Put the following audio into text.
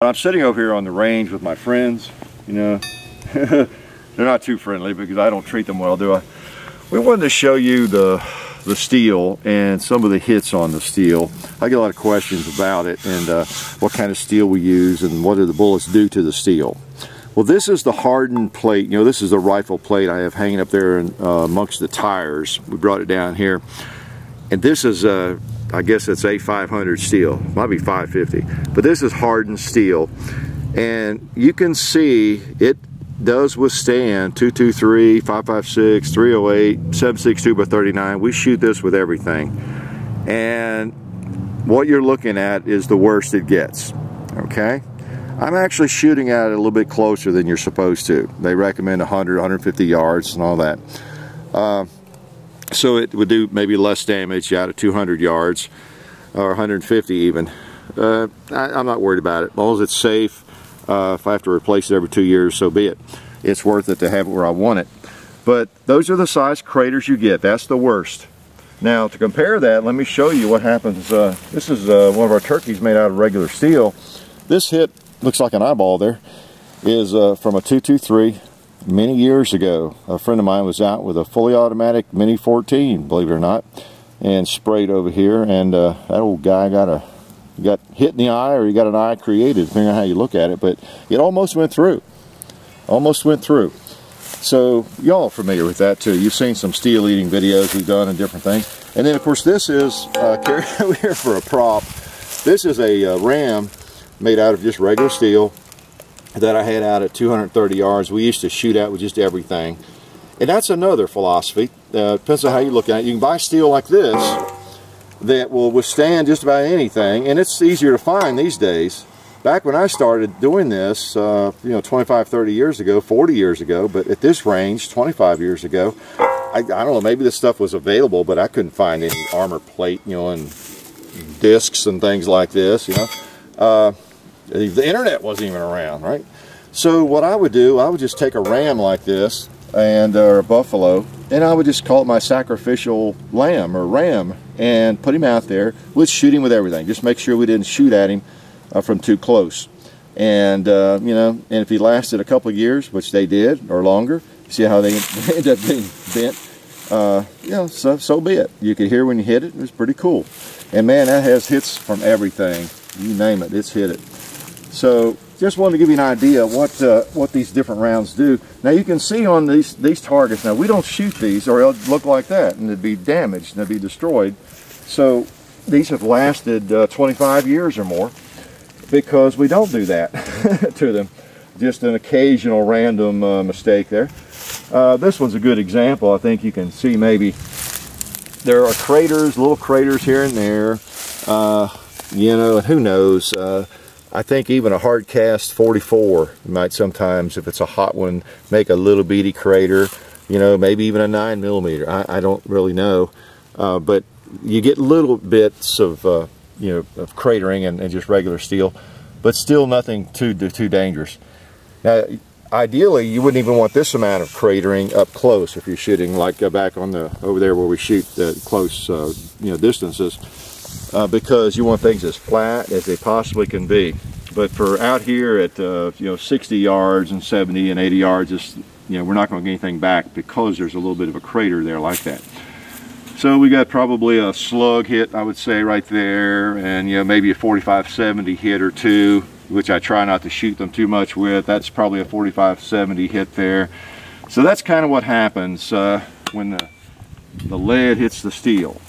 I'm sitting over here on the range with my friends, you know. They're not too friendly because I don't treat them well, do I? We wanted to show you the steel and some of the hits on the steel. I get a lot of questions about it and what kind of steel we use and what do the bullets do to the steel. Well, this is the hardened plate. You know, this is the rifle plate I have hanging up there amongst the tires. We brought it down here. And this is, I guess it's A500 steel. Might be 550. But this is hardened steel. And you can see it does withstand 223, 556, 308, 762 by 39. We shoot this with everything. And what you're looking at is the worst it gets. Okay? I'm actually shooting at it a little bit closer than you're supposed to. They recommend 100, 150 yards and all that. So it would do maybe less damage out of 200 yards or 150 even. I'm not worried about it. As long as it's safe, if I have to replace it every 2 years, so be it. It's worth it to have it where I want it. But those are the size craters you get. That's the worst. Now to compare that, let me show you what happens. This is one of our turkeys made out of regular steel. This hit looks like an eyeball there. Is from a 223. Many years ago, a friend of mine was out with a fully automatic Mini 14, believe it or not, and sprayed over here, and that old guy got hit in the eye, or he got an eye created, depending on how you look at it, but it almost went through. Almost went through. So y'all are familiar with that too. You've seen some steel eating videos we've done and different things. And then of course this is carried over here for a prop. This is a ram made out of just regular steel that I had out at 230 yards. We used to shoot at with just everything. And that's another philosophy. Depends on how you look at it. You can buy steel like this that will withstand just about anything, and it's easier to find these days. Back when I started doing this, you know, 25, 30 years ago, 40 years ago, but at this range, 25 years ago, I don't know, maybe this stuff was available, but I couldn't find any armor plate, you know, and discs and things like this, you know. The internet wasn't even around, right? So what I would do, I would just take a ram like this, and or a buffalo, and I would just call it my sacrificial lamb or ram, and put him out there. We'd shoot him with everything. Just make sure we didn't shoot at him from too close. And you know, and if he lasted a couple of years, which they did, or longer, see how they end up being bent. You know, so be it. You could hear when you hit it. It was pretty cool. And man, that has hits from everything. You name it, it's hit it. So just wanted to give you an idea of what these different rounds do. Now you can see on these targets, now we don't shoot these or it'll look like that and it'd be damaged and they'd be destroyed. So these have lasted 25 years or more because we don't do that to them. Just an occasional random mistake there. This one's a good example. I think you can see maybe there are craters, little craters here and there. You know, who knows. I think even a hard cast 44 might sometimes, if it's a hot one, make a little bitty crater, you know, maybe even a 9mm. I don't really know, but you get little bits of you know, of cratering and just regular steel, but still nothing too dangerous. Now ideally you wouldn't even want this amount of cratering up close if you're shooting like back on the over there where we shoot close you know, distances. Because you want things as flat as they possibly can be. But for out here at you know, 60 yards and 70 and 80 yards, just, you know, we're not going to get anything back because there's a little bit of a crater there like that. So we got probably a slug hit, I would say, right there, and you know, maybe a 45-70 hit or two, which I try not to shoot them too much with. That's probably a 45-70 hit there. So that's kind of what happens when the lead hits the steel.